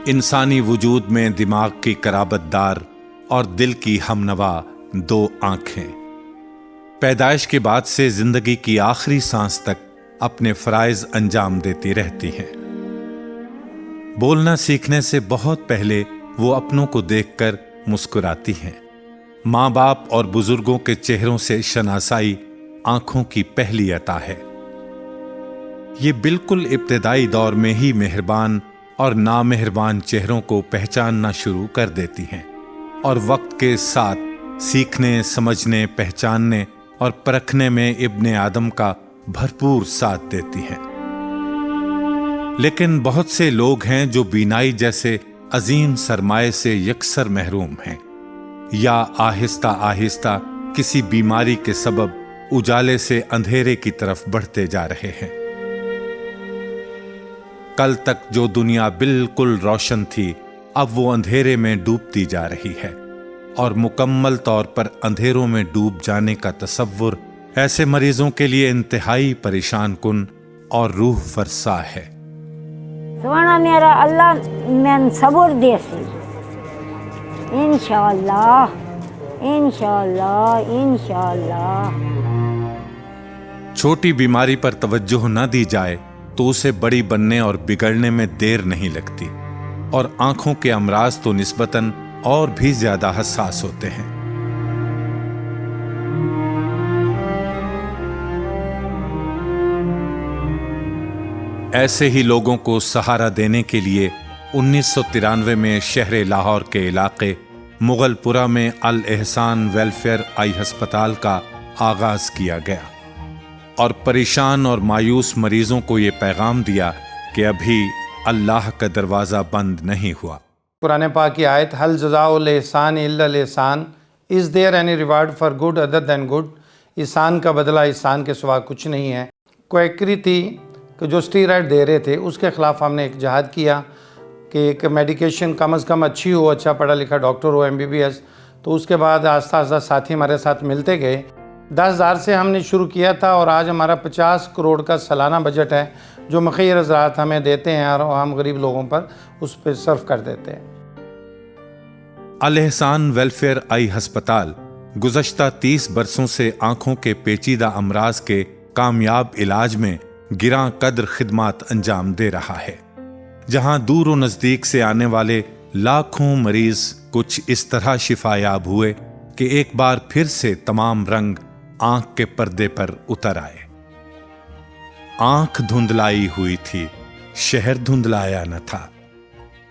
इंसानी वजूद में दिमाग की कराबतदार और दिल की हमनवा दो आंखें पैदाइश के बाद से जिंदगी की आखिरी सांस तक अपने फराइज अंजाम देती रहती हैं। बोलना सीखने से बहुत पहले वो अपनों को देखकर मुस्कुराती हैं। माँ बाप और बुजुर्गों के चेहरों से शनासाई आंखों की पहली अता है। ये बिल्कुल इब्तिदाई दौर में ही मेहरबान और नामेहरबान चेहरों को पहचानना शुरू कर देती हैं और वक्त के साथ सीखने, समझने, पहचानने और परखने में इब्ने आदम का भरपूर साथ देती हैं। लेकिन बहुत से लोग हैं जो बीनाई जैसे अजीम सरमाए से यकसर महरूम हैं या आहिस्ता आहिस्ता किसी बीमारी के सबब उजाले से अंधेरे की तरफ बढ़ते जा रहे हैं। कल तक जो दुनिया बिल्कुल रोशन थी, अब वो अंधेरे में डूबती जा रही है और मुकम्मल तौर पर अंधेरों में डूब जाने का तसव्वुर ऐसे मरीजों के लिए इंतहाई परेशान कुन और रूह फरसा है। सुभान मेरा अल्लाह मैं सब्र देसी इंशाअल्लाह इंशाअल्लाह इंशाअल्लाह। छोटी बीमारी पर तवज्जो न दी जाए तो उसे बड़ी बनने और बिगड़ने में देर नहीं लगती और आंखों के अमराज तो निस्बतन और भी ज्यादा हसास होते हैं। ऐसे ही लोगों को सहारा देने के लिए 1993 में शहर लाहौर के इलाके मुगलपुरा में अल एहसान वेलफेयर आई अस्पताल का आगाज किया गया और परेशान और मायूस मरीजों को ये पैगाम दिया कि अभी अल्लाह का दरवाज़ा बंद नहीं हुआ। कुरान पाक की आयत हल जज़ाउल एहसान इल्लल एहसान, is there any reward for good other than good. एहसान का बदला एहसान के सिवा कुछ नहीं है। क्वैकरी थी कि जो स्टीरॉयड दे रहे थे उसके ख़िलाफ़ हमने एक जहाद किया कि एक मेडिकेशन कम से कम अच्छी हो, अच्छा पढ़ा लिखा डॉक्टर हो, MBBS। तो उसके बाद आस्ता आस्ता साथी हमारे साथ मिलते गए। 10,000 से हमने शुरू किया था और आज हमारा 50 करोड़ का सालाना बजट है जो मखीर हज़रात हमें देते हैं और हम गरीब लोगों पर उस पर सर्व कर देते हैं। अल एहसान वेलफेयर आई अस्पताल गुज़श्ता 30 बरसों से आंखों के पेचीदा अमराज के कामयाब इलाज में गिरां कद्र खिदमात अंजाम दे रहा है, जहां दूर व नज़दीक से आने वाले लाखों मरीज कुछ इस तरह शिफायाब हुए कि एक बार फिर से तमाम रंग आंख के पर्दे पर उतर आए। आंख धुंधलाई हुई थी, शहर धुंधलाया न था।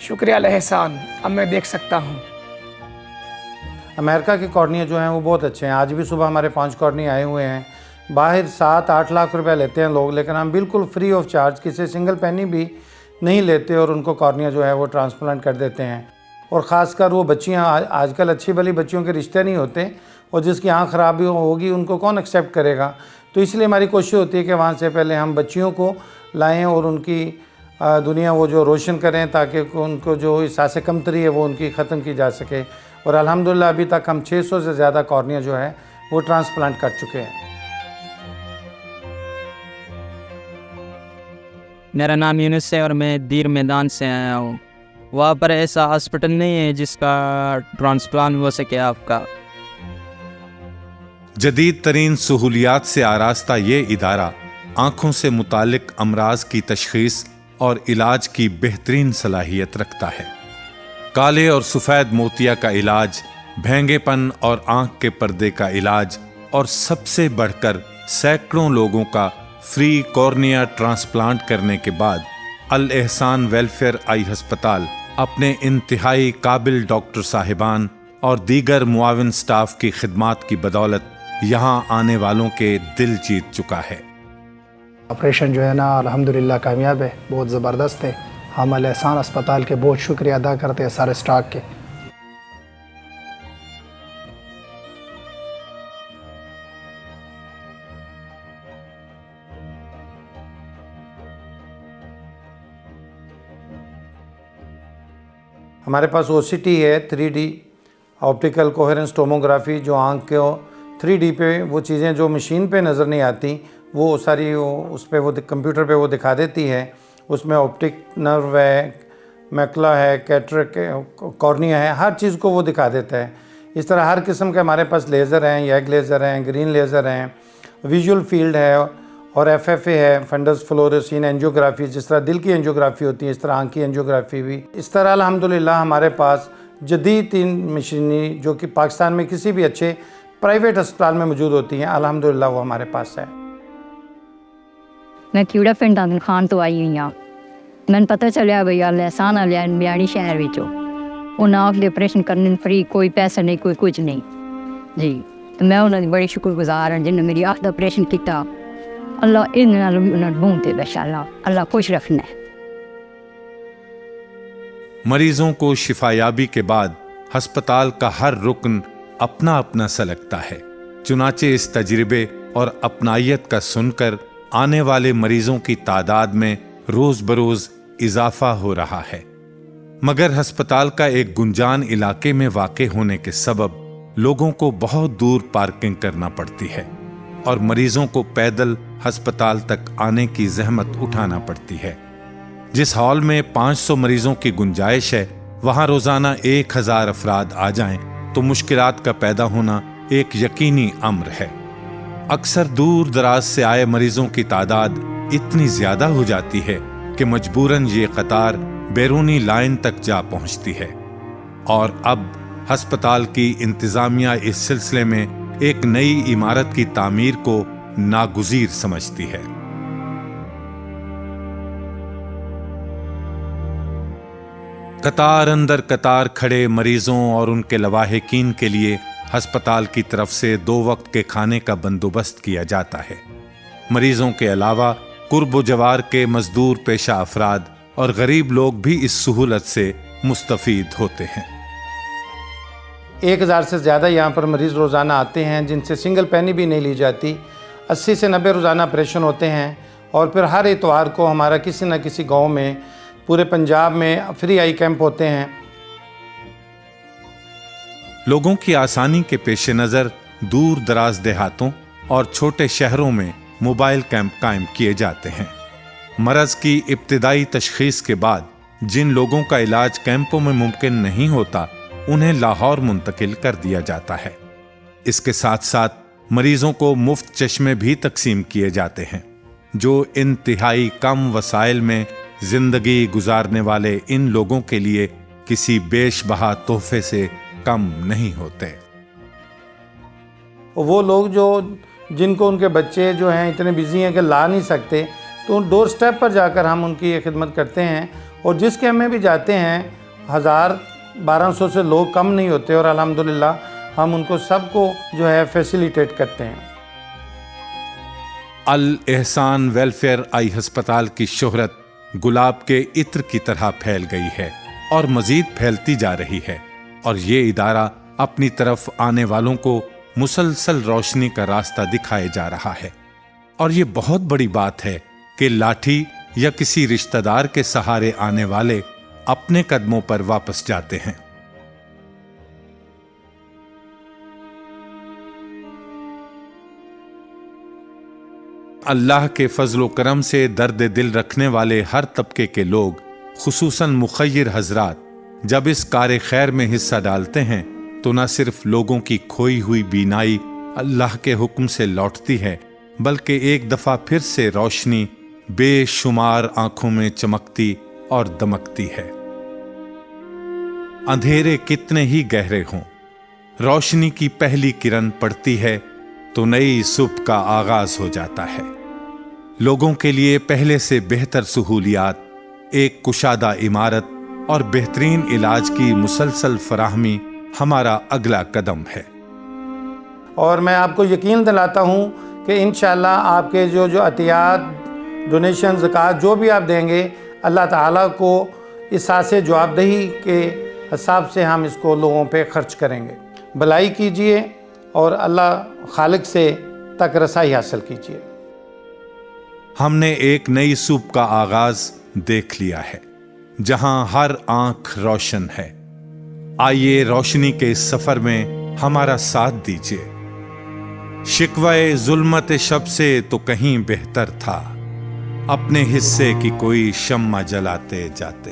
शुक्रिया अल एहसान, अब मैं देख सकता हूँ। अमेरिका के कॉर्निया जो हैं वो बहुत अच्छे हैं। आज भी सुबह हमारे 5 कॉर्निया आए हुए हैं। बाहर 7-8 लाख रुपए लेते हैं लोग, लेकिन हम बिल्कुल फ्री ऑफ चार्ज किसी सिंगल पेनी भी नहीं लेते और उनको कॉर्निया जो है वो ट्रांसप्लांट कर देते हैं। और ख़ासकर वो बच्चियाँ, आजकल अच्छी भली बच्चियों के रिश्ते नहीं होते और जिसकी आँख ख़राबी होगी उनको कौन एक्सेप्ट करेगा। तो इसलिए हमारी कोशिश होती है कि वहाँ से पहले हम बच्चियों को लाएं और उनकी दुनिया वो जो रोशन करें ताकि उनको जो एहसास कमतरी है वो उनकी ख़त्म की जा सके। और अल्हम्दुलिल्लाह अभी तक हम 600 से ज़्यादा कॉर्निया जो है वो ट्रांसप्लांट कर चुके हैं। मेरा नाम यूनुस है और मैं दीर मैदान से आया हूँ। वहाँ पर ऐसा हॉस्पिटल नहीं है जिसका ट्रांसप्लांट हो सके आपका। जदीद तरीन सहूलियात से आरास्ता ये इदारा आंखों से मुतालिक अमराज की तशखीस और इलाज की बेहतरीन सलाहियत रखता है। काले और सफ़ेद मोतिया का इलाज, भेंगेपन और आंख के पर्दे का इलाज और सबसे बढ़कर सैकड़ों लोगों का फ्री कॉर्निया ट्रांसप्लांट करने के बाद अल एहसान वेलफेयर आई अस्पताल अपने इंतहाई काबिल डॉक्टर साहिबान और दीगर मुआविन स्टाफ की खिदमात की बदौलत यहाँ आने वालों के दिल जीत चुका है। ऑपरेशन जो है ना अल्हम्दुलिल्लाह कामयाब है, बहुत ज़बरदस्त है। हम अल एहसान अस्पताल के बहुत शुक्रिया अदा करते हैं सारे स्टाफ के। हमारे पास OCT है, 3D ऑप्टिकल कोहेरेंस टोमोग्राफी, जो आँख को 3D पे वो चीज़ें जो मशीन पे नज़र नहीं आती वो सारी उस पे वो कंप्यूटर पे वो दिखा देती है। उसमें ऑप्टिक नर्व है, मैकुला है, कैटरेक्ट, कॉर्निया है, हर चीज़ को वो दिखा देता है। इस तरह हर किस्म के हमारे पास लेज़र हैं, यैग लेज़र हैं, ग्रीन लेज़र हैं, विजुअल फील्ड है और FFA है, फंडस फ्लोरेसिन एंजियोग्राफी, जिस तरह दिल की एंजियोग्राफी होती है इस तरह आँख की एंजियोग्राफी भी। इस तरह अल्हम्दुलिल्लाह हमारे पास जदीद 3 मशीनरी जो कि पाकिस्तान में किसी भी अच्छे प्राइवेट अस्पताल में मौजूद होती हैं, अल्हम्दुलिल्लाह वो हमारे पास है। मैं क्यूड़ा पिंड आदम खान तो आई हुई हाँ। मैंने पता चलिया भई एहसान लिया बियाणी शहर विचो उन्हें आँख के ऑपरेशन करने फ्री, कोई पैसा नहीं, कोई कुछ नहीं जी। तो मैं उन्होंने बड़ी शुक्रगुजार हाँ जिन्हें मेरी आँख का ऑपरेशन किया। अल्लाह इन ढूंढते इंशाअल्लाह, अल्लाह खुश रखना है। मरीजों को शिफायाबी के बाद अस्पताल का हर रुकन अपना अपना सा लगता है। चुनाचे इस तजर्बे और अपनायत का सुनकर आने वाले मरीजों की तादाद में रोज बरोज इजाफा हो रहा है। मगर अस्पताल का एक गुंजान इलाके में वाक़े होने के सबब लोगों को बहुत दूर पार्किंग करना पड़ती है और मरीजों को पैदल अस्पताल तक आने की जहमत उठाना पड़ती है। जिस हॉल में 500 मरीजों की गुंजाइश है, वहां रोजाना 1000 अफराद आ जाएं तो मुश्किलात का पैदा होना एक यकीनी अम्र है। अक्सर दूर दराज से आए मरीजों की तादाद इतनी ज्यादा हो जाती है कि मजबूरन ये कतार बैरूनी लाइन तक जा पहुंचती है और अब अस्पताल की इंतजामिया इस सिलसिले में एक नई इमारत की तामीर को नागुजीर समझती है। कतार अंदर कतार खड़े मरीजों और उनके लवाहिकीन के लिए अस्पताल की तरफ से 2 वक्त के खाने का बंदोबस्त किया जाता है। मरीजों के अलावा कुर्ब जवार के मजदूर पेशा अफराद और गरीब लोग भी इस सहूलत से मुस्तफीद होते हैं। 1000 से ज़्यादा यहाँ पर मरीज़ रोज़ाना आते हैं जिनसे सिंगल पैनी भी नहीं ली जाती। 80 से 90 रोज़ाना ऑपरेशन होते हैं और फिर हर इतवार को हमारा किसी न किसी गांव में, पूरे पंजाब में फ्री आई कैंप होते हैं। लोगों की आसानी के पेश नज़र दूर दराज देहातों और छोटे शहरों में मोबाइल कैंप कायम किए जाते हैं। मरज की इब्तिदाई तशखीस के बाद जिन लोगों का इलाज कैंपों में मुमकिन नहीं होता, उन्हें लाहौर मुंतकिल कर दिया जाता है। इसके साथ साथ मरीजों को मुफ्त चश्मे भी तकसीम किए जाते हैं, जो इंतहाई कम वसाइल में जिंदगी गुजारने वाले इन लोगों के लिए किसी बेशबहा तोहफे से कम नहीं होते। वो लोग जो जिनको उनके बच्चे जो हैं इतने बिजी हैं कि ला नहीं सकते, तो डोर स्टेप पर जाकर हम उनकी ये खिदमत करते हैं और जिस कैंप में भी जाते हैं 1000-1200 से लोग कम नहीं होते और अल्हम्दुलिल्लाह हम उनको सबको जो है फैसिलिटेट करते हैं। अल एहसान वेलफेयर आई अस्पताल की शोहरत गुलाब के इत्र की तरह फैल गई है और मजीद फैलती जा रही है और ये इदारा अपनी तरफ आने वालों को मुसलसल रोशनी का रास्ता दिखाए जा रहा है। और ये बहुत बड़ी बात है कि लाठी या किसी रिश्तेदार के सहारे आने वाले अपने कदमों पर वापस जाते हैं। अल्लाह के फजलो करम से दर्द दिल रखने वाले हर तबके के लोग, खुसूसन मुखय्यर हजरात, जब इस कार खैर में हिस्सा डालते हैं तो न सिर्फ लोगों की खोई हुई बीनाई अल्लाह के हुक्म से लौटती है, बल्कि एक दफा फिर से रोशनी बेशुमार आंखों में चमकती और दमकती है। अंधेरे कितने ही गहरे हों, रोशनी की पहली किरण पड़ती है तो नई सुबह का आगाज हो जाता है। लोगों के लिए पहले से बेहतर सहूलियात, एक कुशादा इमारत और बेहतरीन इलाज की मुसलसल फराहमी हमारा अगला कदम है। और मैं आपको यकीन दिलाता हूँ कि इंशाअल्लाह आपके जो अतियात, डोनेशन, ज़कात जो भी आप देंगे, अल्लाह ताला को इस से जवाबदेही के हिसाब से हम इसको लोगों पे खर्च करेंगे। भलाई कीजिए और अल्लाह खालिक से तक रसाई हासिल कीजिए। हमने एक नई सुबह का आगाज देख लिया है जहां हर आंख रोशन है। आइए रोशनी के इस सफर में हमारा साथ दीजिए। शिकवाए जुल्मत शब से तो कहीं बेहतर था, अपने हिस्से की कोई शम्मा जलाते जाते।